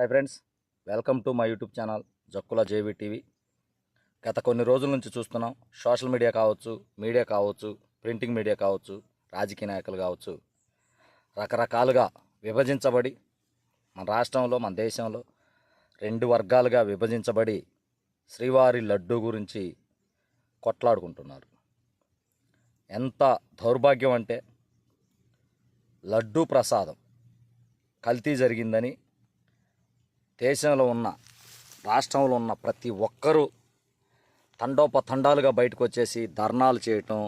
Hi friends, welcome to my YouTube channel Jakkula JV TV. గత కొన్ని రోజుల నుంచి చూస్తున్నాం, సోషల్ మీడియా కావచ్చు, ప్రింటింగ్ మీడియా కావచ్చు, రాజకీయ నాయకులు కావచ్చు, రకరకాలుగా విభజించబడి మన రాష్ట్రంలో, మన దేశంలో రెండు వర్గాలుగా విభజించబడి శ్రీవారి లడ్డు గురించి కొట్లాడుకుంటున్నారు. ఎంత దౌర్భాగ్యం అంటే, లడ్డూ ప్రసాదం కల్తీ జరిగిందని దేశంలో ఉన్న, రాష్ట్రంలో ఉన్న ప్రతి ఒక్కరూ తండోపతండాలుగా బయటకు వచ్చేసి ధర్నాలు చేయటం,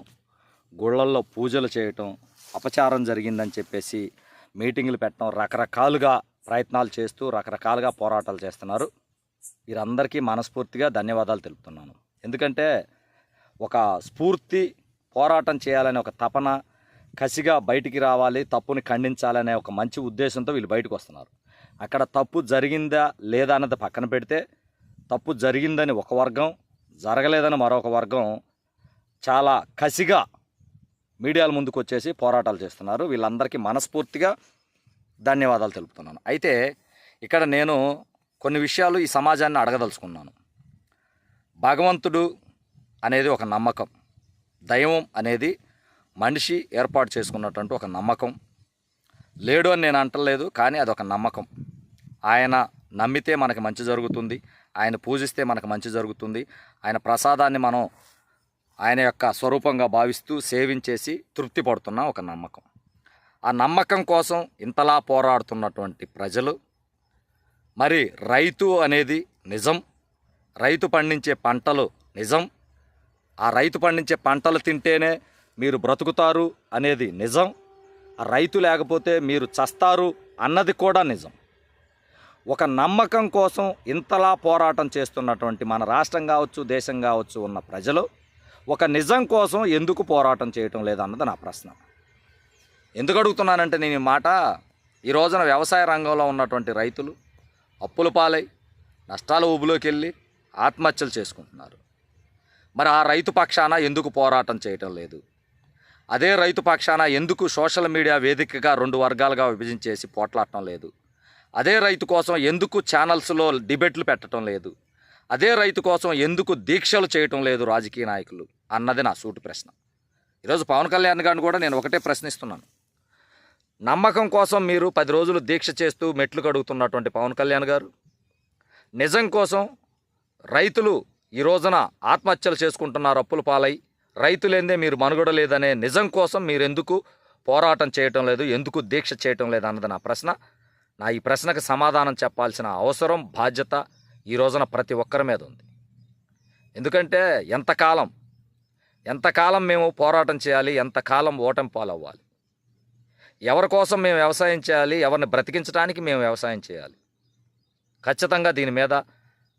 గుళ్ళల్లో పూజలు చేయటం, అపచారం జరిగిందని చెప్పేసి మీటింగులు పెట్టడం, రకరకాలుగా ప్రయత్నాలు చేస్తూ రకరకాలుగా పోరాటాలు చేస్తున్నారు. వీరందరికీ మనస్ఫూర్తిగా ధన్యవాదాలు తెలుపుతున్నాను. ఎందుకంటే ఒక స్ఫూర్తి, పోరాటం చేయాలనే ఒక తపన, కసిగా బయటికి రావాలి, తప్పుని ఖండించాలనే ఒక మంచి ఉద్దేశంతో వీళ్ళు బయటకు వస్తున్నారు. అక్కడ తప్పు జరిగిందా లేదా అన్నది పక్కన పెడితే, తప్పు జరిగిందని ఒక వర్గం, జరగలేదని మరొక వర్గం చాలా కసిగా మీడియాల ముందుకు వచ్చేసి పోరాటాలు చేస్తున్నారు. వీళ్ళందరికీ మనస్ఫూర్తిగా ధన్యవాదాలు తెలుపుతున్నాను. అయితే ఇక్కడ నేను కొన్ని విషయాలు ఈ సమాజాన్ని అడగదలుచుకున్నాను. భగవంతుడు అనేది ఒక నమ్మకం, దైవం అనేది మనిషి ఏర్పాటు చేసుకున్నటువంటి ఒక నమ్మకం. లేడు అని నేను అంటలేదు, కానీ అదొక నమ్మకం. ఆయన నమ్మితే మనకి మంచి జరుగుతుంది, ఆయన పూజిస్తే మనకు మంచి జరుగుతుంది, ఆయన ప్రసాదాన్ని మనం ఆయన యొక్క స్వరూపంగా భావిస్తూ సేవించేసి తృప్తి పడుతున్న ఒక నమ్మకం. ఆ నమ్మకం కోసం ఇంతలా పోరాడుతున్నటువంటి ప్రజలు, మరి రైతు అనేది నిజం, రైతు పండించే పంటలు నిజం, ఆ రైతు పండించే పంటలు తింటేనే మీరు బ్రతుకుతారు అనేది నిజం, ఆ రైతు లేకపోతే మీరు చస్తారు అన్నది కూడా నిజం. ఒక నమ్మకం కోసం ఇంతలా పోరాటం చేస్తున్నటువంటి మన రాష్ట్రం కావచ్చు, దేశం కావచ్చు ఉన్న ప్రజలు ఒక నిజం కోసం ఎందుకు పోరాటం చేయటం లేదన్నది నా ప్రశ్న. ఎందుకు అడుగుతున్నానంటే నేను ఈ మాట, ఈ రోజున వ్యవసాయ రంగంలో ఉన్నటువంటి రైతులు అప్పుల పాలై నష్టాల ఊబిలోకి వెళ్ళి ఆత్మహత్యలు చేసుకుంటున్నారు. మరి ఆ రైతు పక్షాన ఎందుకు పోరాటం చేయటం లేదు? అదే రైతు పక్షాన ఎందుకు సోషల్ మీడియా వేదికగా రెండు వర్గాలుగా విభజించేసి పోట్లాడటం లేదు? అదే రైతు కోసం ఎందుకు ఛానల్స్లో డిబేట్లు పెట్టడం లేదు? అదే రైతు కోసం ఎందుకు దీక్షలు చేయటం లేదు రాజకీయ నాయకులు అన్నది నా సూటి ప్రశ్న. ఈరోజు పవన్ కళ్యాణ్ గారిని కూడా నేను ఒకటే ప్రశ్నిస్తున్నాను. నమ్మకం కోసం మీరు 10 రోజులు దీక్ష చేస్తూ మెట్లు కడుగుతున్నటువంటి పవన్ కళ్యాణ్ గారు, నిజం కోసం రైతులు ఈ రోజున ఆత్మహత్యలు చేసుకుంటున్నారు అప్పుల పాలై, రైతులేందే మీరు మనుగడ లేదనే నిజం కోసం మీరు ఎందుకు పోరాటం చేయటం లేదు, ఎందుకు దీక్ష చేయటం లేదు అన్నది నా ప్రశ్న. నా ఈ ప్రశ్నకు సమాధానం చెప్పాల్సిన అవసరం, బాధ్యత ఈ రోజున ప్రతి ఒక్కరి మీద ఉంది. ఎందుకంటే ఎంతకాలం మేము పోరాటం చేయాలి, ఎంతకాలం ఓటమి పాలవ్వాలి? ఎవరి కోసం మేము వ్యవసాయం చేయాలి, ఎవరిని బ్రతికించడానికి మేము వ్యవసాయం చేయాలి? ఖచ్చితంగా దీని మీద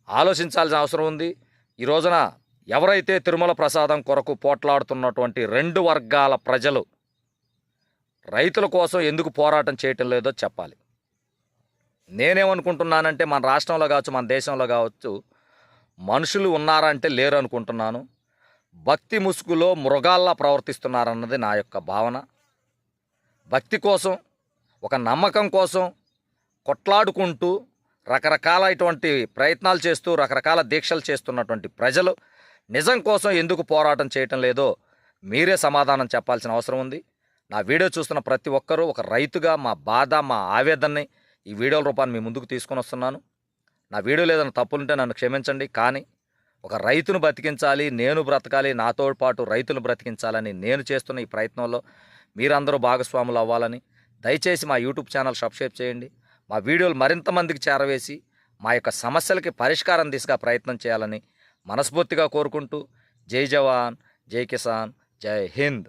ఆలోచించాల్సిన అవసరం ఉంది. ఈ రోజున ఎవరైతే తిరుమల ప్రసాదం కొరకు పోట్లాడుతున్నటువంటి రెండు వర్గాల ప్రజలు రైతుల కోసం ఎందుకు పోరాటం చేయటం లేదో చెప్పాలి. నేనేమనుకుంటున్నానంటే, మన రాష్ట్రంలో కావచ్చు, మన దేశంలో కావచ్చు, మనుషులు ఉన్నారంటే లేరు అనుకుంటున్నాను. భక్తి ముసుగులో మృగాల్లా ప్రవర్తిస్తున్నారన్నది నా యొక్క భావన. భక్తి కోసం, ఒక నమ్మకం కోసం కొట్లాడుకుంటూ రకరకాలైనటువంటి ప్రయత్నాలు చేస్తూ రకరకాల దీక్షలు చేస్తున్నటువంటి ప్రజలు నిజం కోసం ఎందుకు పోరాటం చేయటం లేదో మీరే సమాధానం చెప్పాల్సిన అవసరం ఉంది. నా వీడియో చూస్తున్న ప్రతి ఒక్కరూ ఒక రైతుగా మా బాధ, మా ఆవేదనని ఈ వీడియోల రూపాన్ని మీ ముందుకు తీసుకొని వస్తున్నాను. నా వీడియోలో ఏదైనా తప్పులుంటే నన్ను క్షమించండి. కానీ ఒక రైతును బ్రతికించాలి, నేను బ్రతకాలి, నాతో పాటు రైతులు బ్రతికించాలని నేను చేస్తున్న ఈ ప్రయత్నంలో మీరందరూ భాగస్వాములు అవ్వాలని దయచేసి మా యూట్యూబ్ ఛానల్ సబ్స్క్రైబ్ చేయండి. మా వీడియోలు మరింత మందికి చేరవేసి మా యొక్క సమస్యలకి పరిష్కారం దిశగా ప్రయత్నం చేయాలని మనస్ఫూర్తిగా కోరుకుంటూ, జై జవాన్, జై కిసాన్, జై హింద్.